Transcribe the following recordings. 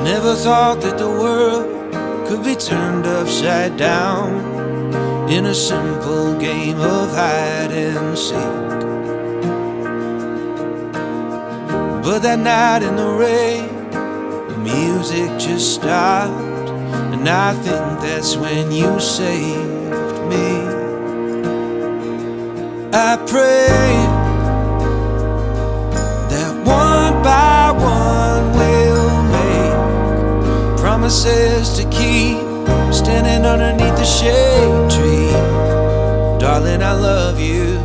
Never thought that the world could be turned upside down in a simple game of hide and seek. But that night in the rain, the music just stopped, and I think that's when you saved me. I pray that one by one we'll make promises to keep, standing underneath the shade tree. Darling, I love you.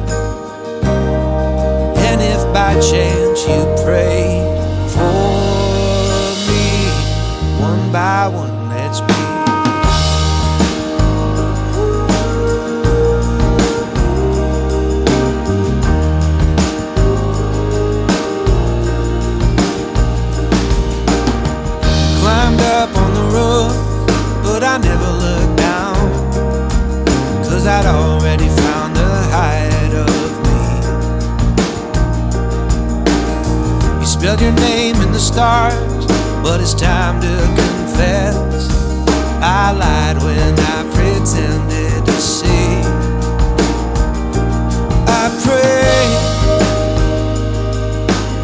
And if by chance you pray for me, one by one, let's be. Climbed up on the roof, but I never looked down, 'cause I'd already found the height of me. You spelled your name in the stars, but it's time to confess, I lied when I pretended to see. I pray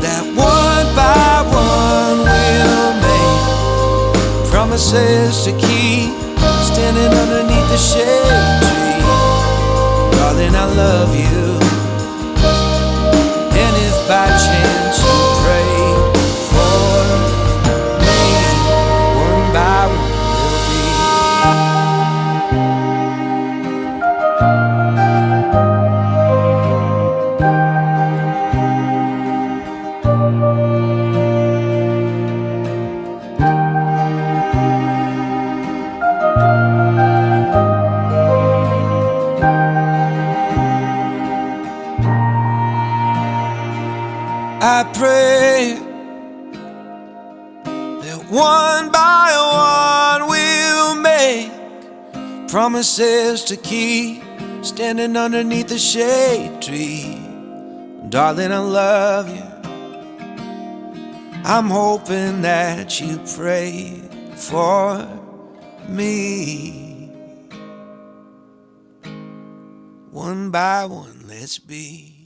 that one by one we'll make promises to keep, standing underneath the shade tree. Darling, I love you. And if by chance you pray for me, one by one we'll be. I pray that one by one we'll make promises to keep, standing underneath the shade tree. Darling, I love you. I'm hoping that you pray for me. One by one, let's be.